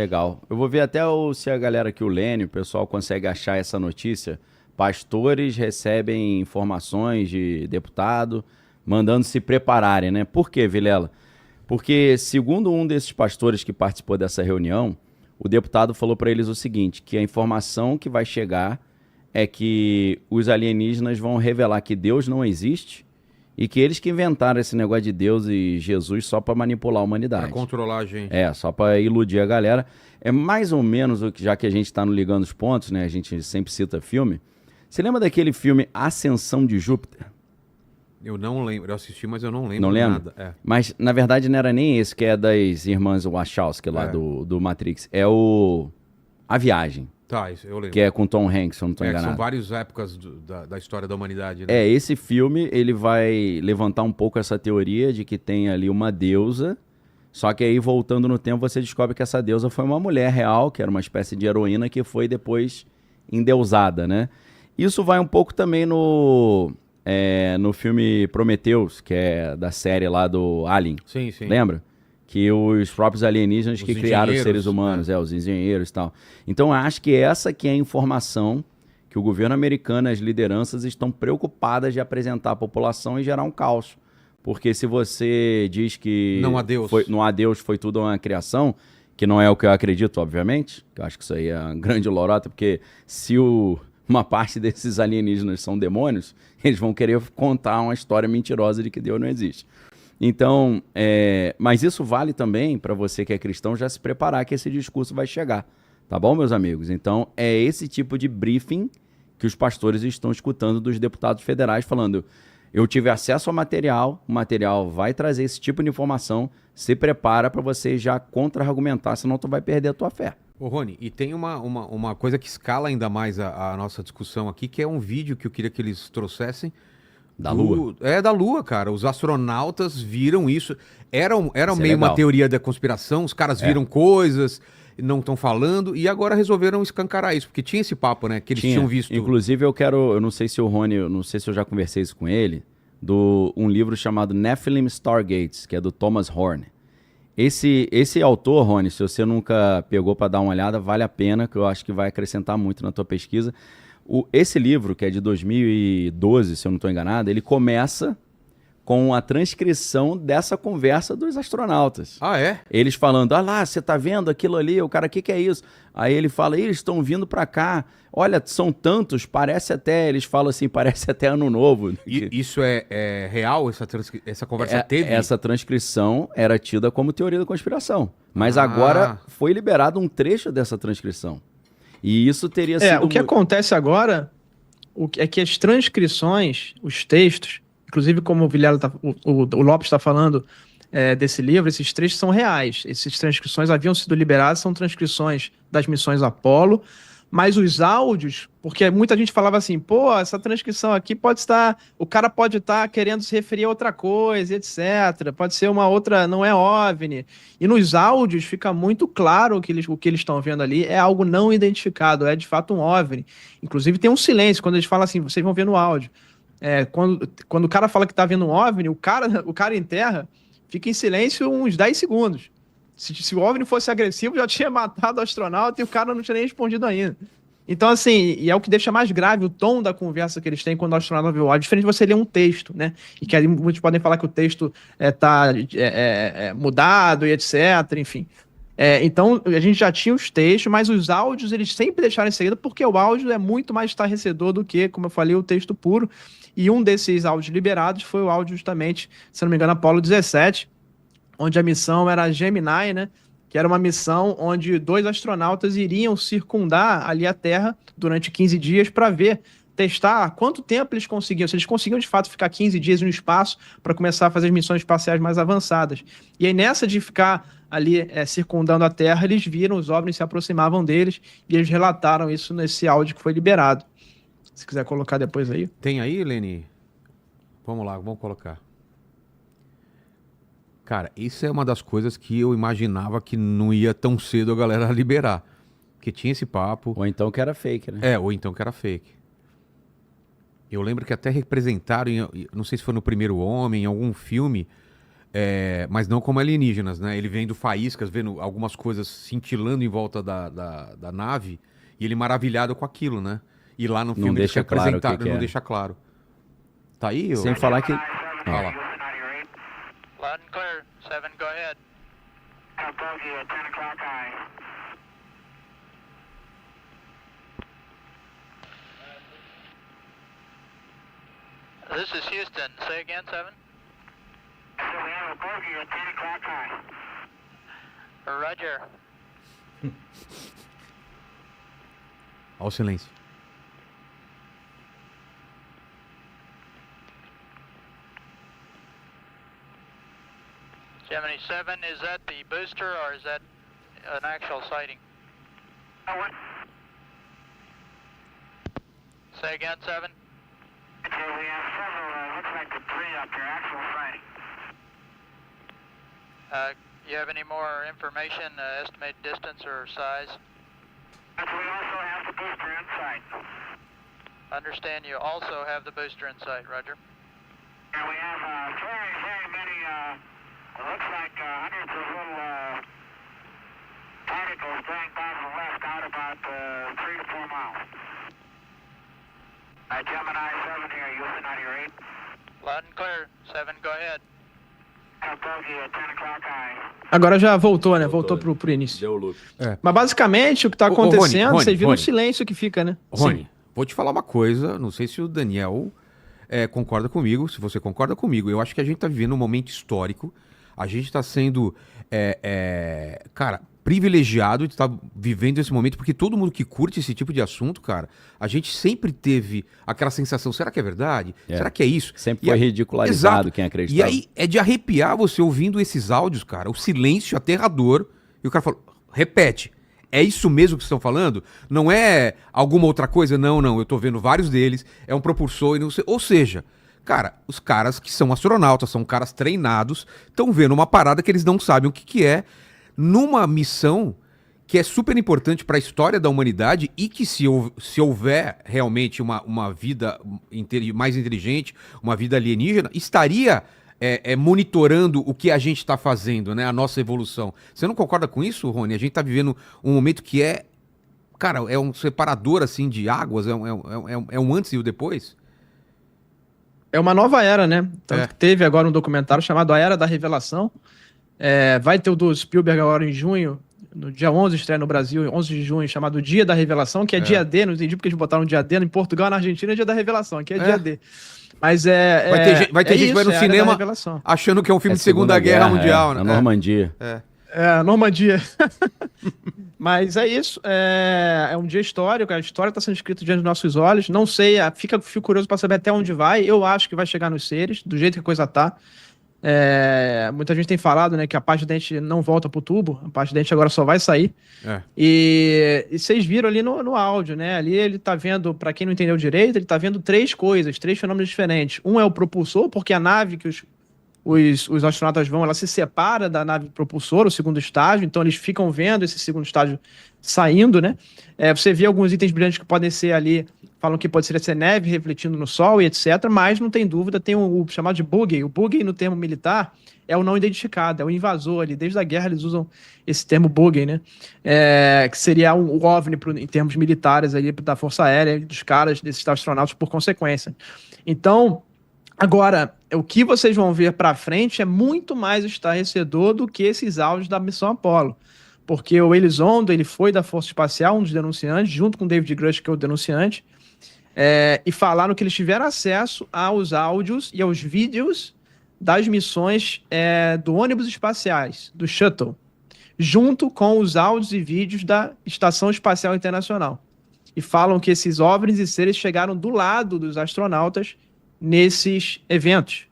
Legal. Eu vou ver até se a galera aqui, o Lênin, o pessoal consegue achar essa notícia. Pastores recebem informações de deputado, mandando se prepararem, né? Por quê, Vilela? Porque, segundo um desses pastores que participou dessa reunião, o deputado falou para eles o seguinte, que a informação que vai chegar é que os alienígenas vão revelar que Deus não existe e que eles que inventaram esse negócio de Deus e Jesus só para manipular a humanidade. Pra controlar a gente. Só para iludir a galera. É mais ou menos, já que a gente está no Ligando os Pontos, né? A gente sempre cita filme. Você lembra daquele filme Ascensão de Júpiter? Eu não lembro. Eu assisti, mas eu não lembro Não lembra? nada. Mas, na verdade, não era nem esse, que é das irmãs Wachowski lá do Matrix. É o A Viagem. Tá, isso eu lembro. Que é com Tom Hanks, se eu não estou enganado. São várias épocas da história da humanidade, né? Esse filme, ele vai levantar um pouco essa teoria de que tem ali uma deusa, só que aí, voltando no tempo, você descobre que essa deusa foi uma mulher real, que era uma espécie de heroína, que foi depois endeusada, né? Isso vai um pouco também no filme Prometheus, que é da série lá do Alien. Sim, sim. Lembra? Que os próprios alienígenas que criaram os seres humanos, os engenheiros e tal. Então, eu acho que essa que é a informação que o governo americano e as lideranças estão preocupadas de apresentar à população e gerar um caos. Porque se você diz que não há Deus, foi tudo uma criação, que não é o que eu acredito, obviamente, que eu acho que isso aí é uma grande lorota, porque se uma parte desses alienígenas são demônios, eles vão querer contar uma história mentirosa de que Deus não existe. Então, mas isso vale também para você que é cristão já se preparar que esse discurso vai chegar. Tá bom, meus amigos? Então, é esse tipo de briefing que os pastores estão escutando dos deputados federais falando: eu tive acesso ao material, o material vai trazer esse tipo de informação, se prepara para você já contra-argumentar, senão tu vai perder a tua fé. Ô, Rony, e tem uma coisa que escala ainda mais a nossa discussão aqui, que é um vídeo que eu queria que eles trouxessem. Da Lua? Da Lua, cara. Os astronautas viram isso. Era Isso meio é uma teoria da conspiração, os caras viram coisas, não estão falando, e agora resolveram escancarar isso, porque tinha esse papo, né, que eles tinham visto. Inclusive, eu não sei se o Rony, eu não sei se eu já conversei isso com ele, um livro chamado Nephilim Stargates, que é do Thomas Horn. Esse autor, Rony, se você nunca pegou para dar uma olhada, vale a pena, que eu acho que vai acrescentar muito na tua pesquisa. Esse livro, que é de 2012, se eu não estou enganado, ele começa com a transcrição dessa conversa dos astronautas. Ah, é? Eles falando, lá, você tá vendo aquilo ali? O cara, o que é isso? Aí ele fala, eles estão vindo para cá. Olha, são tantos, eles falam assim, parece até ano novo. E isso é real? Essa conversa teve? Essa transcrição era tida como teoria da conspiração. Mas agora foi liberado um trecho dessa transcrição. E isso teria sido... O que acontece agora é que as transcrições, os textos, inclusive como o Lopes está falando desse livro, esses trechos são reais. Essas transcrições haviam sido liberadas, são transcrições das missões Apollo, mas os áudios, porque muita gente falava assim, essa transcrição aqui o cara pode estar querendo se referir a outra coisa, etc. Pode ser uma outra, não é OVNI. E nos áudios fica muito claro que o que eles estão vendo ali é algo não identificado, é de fato um OVNI. Inclusive tem um silêncio quando eles falam assim, vocês vão ver no áudio. Quando o cara fala que está vendo um OVNI, o cara em terra fica em silêncio uns 10 segundos. Se o OVNI fosse agressivo, já tinha matado o astronauta e o cara não tinha nem respondido ainda. Então, assim, e é o que deixa mais grave o tom da conversa que eles têm quando o astronauta vê o áudio, diferente de você ler um texto, né? E que aí muitos podem falar que o texto tá mudado e etc, enfim. Então, a gente já tinha os textos, mas os áudios eles sempre deixaram em segredo, porque o áudio é muito mais estarrecedor do que, como eu falei, o texto puro. E um desses áudios liberados foi o áudio justamente, se não me engano, Apollo 17, onde a missão era Gemini, né? Que era uma missão onde 2 astronautas iriam circundar ali a Terra durante 15 dias para testar quanto tempo eles conseguiam, se eles conseguiam de fato ficar 15 dias no espaço para começar a fazer as missões espaciais mais avançadas. E aí nessa de ficar ali circundando a Terra, eles viram os OVNIs se aproximavam deles e eles relataram isso nesse áudio que foi liberado. Se quiser colocar depois aí. Tem aí, Leni? Vamos lá, vamos colocar. Cara, isso é uma das coisas que eu imaginava que não ia tão cedo a galera liberar. Porque tinha esse papo. Ou então que era fake, né? Ou então que era fake. Eu lembro que até representaram, não sei se foi no Primeiro Homem, em algum filme, Mas não como alienígenas, né? Ele vendo faíscas, vendo algumas coisas cintilando em volta da nave, e ele maravilhado com aquilo, né? E lá no filme deixa claro não deixa claro. Tá aí? Sem falar que... Olha lá. Loud and clear. 7, go ahead. Bogey at 10 o'clock high. This is Houston. Say again, 7. So we have a bogey at 10 o'clock high. Roger. Olha o silêncio. Gemini 7, is that the booster or is that an actual sighting? What? Say again, 7. Okay, we have several, looks like debris up here, actual sighting. You have any more information, estimated distance or size? But we also have the booster in sight. Understand you also have the booster in sight, Roger. And we have very, very many, looks like hundreds of little particles going by to the left out about 3 to 4 miles. Gemini 7 here, Houston 98. Loud and clear. 7, go ahead. Bogey at 10 o'clock high. Agora já voltou, né? Voltou pro início. Deu loop. Mas basicamente o que tá acontecendo, Rony, vocês viram o Rony. silêncio que fica, né? Rony, Sim. vou te falar uma coisa, não sei se o Daniel concorda comigo, se você concorda comigo. Eu acho que a gente tá vivendo um momento histórico, a gente tá sendo, cara, privilegiado de estar vivendo esse momento, porque todo mundo que curte esse tipo de assunto, cara, a gente sempre teve aquela sensação, será que é verdade? Será que é isso? Sempre foi ridicularizado. Exato. Quem acreditava. E aí é de arrepiar você ouvindo esses áudios, cara, o silêncio aterrador, e o cara falou, repete, é isso mesmo que vocês estão falando? Não é alguma outra coisa? Não, eu tô vendo vários deles, é um propulsor, e não sei, ou seja, cara, os caras que são astronautas, são caras treinados, estão vendo uma parada que eles não sabem o que é, numa missão que é super importante para a história da humanidade e que se houver realmente uma vida mais inteligente, uma vida alienígena, estaria monitorando o que a gente está fazendo, né? A nossa evolução. Você não concorda com isso, Rony? A gente está vivendo um momento que cara, é um separador assim de águas, é um antes e o depois? É uma nova era, né? Tanto que teve agora um documentário chamado A Era da Revelação. Vai ter o do Spielberg agora em junho, no dia 11, estreia no Brasil, 11 de junho, chamado Dia da Revelação, que é dia D, não entendi porque eles botaram dia D, em Portugal, na Argentina é Dia da Revelação, aqui é dia D. Mas vai ter gente que vai no cinema achando que é um filme de Segunda Guerra Mundial, né? Na Normandia. Normandia. Mas é isso, é um dia histórico, a história está sendo escrita diante dos nossos olhos, não sei, fico curioso para saber até onde vai, eu acho que vai chegar nos seres, do jeito que a coisa tá. Muita gente tem falado, né, que a parte de dente não volta pro tubo, a parte de dente agora só vai sair. E vocês viram ali no áudio, né? Ali ele tá vendo, para quem não entendeu direito, ele tá vendo 3 fenômenos diferentes. Um é o propulsor, porque a nave que os astronautas vão, ela se separa da nave propulsora, o segundo estágio, então eles ficam vendo esse segundo estágio saindo, né? Você vê alguns itens brilhantes que podem ser ali, falam que pode ser neve refletindo no sol e etc, mas não tem dúvida, tem o chamado de buggy. O buggy no termo militar é o não identificado, é o invasor ali. Desde a guerra eles usam esse termo buggy, né? Que seria o OVNI em termos militares ali da Força Aérea, dos caras, desses astronautas por consequência. Então, agora, o que vocês vão ver para frente é muito mais estarrecedor do que esses áudios da missão Apollo. Porque o Elizondo, ele foi da Força Espacial, um dos denunciantes, junto com o David Grush, que é o denunciante, e falaram que eles tiveram acesso aos áudios e aos vídeos das missões do ônibus espaciais, do Shuttle, junto com os áudios e vídeos da Estação Espacial Internacional. E falam que esses OVNIs e seres chegaram do lado dos astronautas nesses eventos.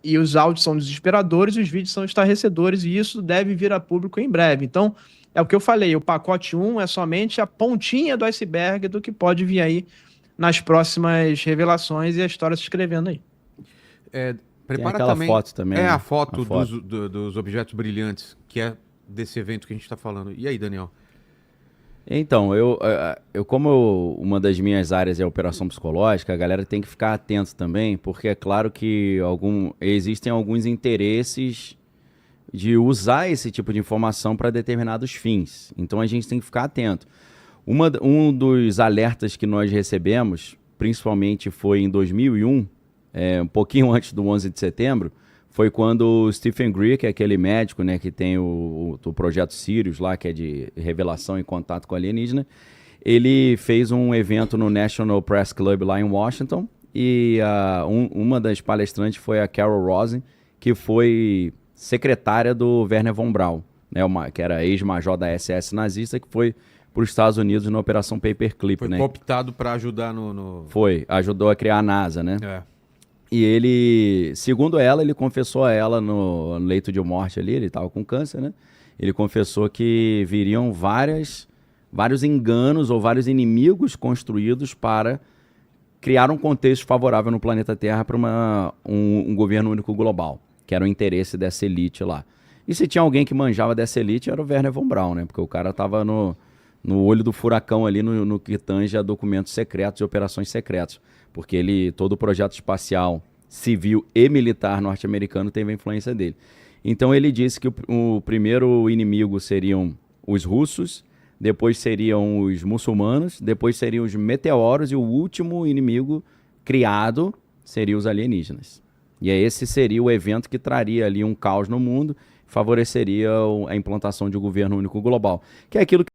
E os áudios são desesperadores e os vídeos são estarrecedores, e isso deve vir a público em breve. Então, é o que eu falei, o pacote 1 é somente a pontinha do iceberg do que pode vir aí nas próximas revelações e a história se escrevendo aí. Prepara aquela também, foto também. a foto dos objetos brilhantes, que é desse evento que a gente está falando. E aí, Daniel? Então, uma das minhas áreas é a operação psicológica, a galera tem que ficar atento também, porque é claro que existem alguns interesses de usar esse tipo de informação para determinados fins. Então a gente tem que ficar atento. Um dos alertas que nós recebemos, principalmente foi em 2001, um pouquinho antes do 11 de setembro, foi quando o Stephen Greer, que é aquele médico, né, que tem o projeto Sirius lá, que é de revelação e contato com alienígena, ele fez um evento no National Press Club lá em Washington, e uma das palestrantes foi a Carol Rosin, que foi secretária do Wernher von Braun, né, que era ex-major da SS nazista, que foi para os Estados Unidos na Operação Paperclip. Foi né? cooptado para ajudar no... Ajudou a criar a NASA, né? É. E ele, segundo ela, ele confessou a ela no leito de morte ali, ele estava com câncer, né? Ele confessou que viriam vários enganos ou vários inimigos construídos para criar um contexto favorável no planeta Terra para um governo único global, que era o interesse dessa elite lá. E se tinha alguém que manjava dessa elite, era o Wernher von Braun, né? Porque o cara estava no olho do furacão ali no que tange a documentos secretos e operações secretas. Porque todo o projeto espacial civil e militar norte-americano teve a influência dele. Então ele disse que o primeiro inimigo seriam os russos, depois seriam os muçulmanos, depois seriam os meteoros e o último inimigo criado seria os alienígenas. E esse seria o evento que traria ali um caos no mundo, favoreceria a implantação de um governo único global, que é aquilo que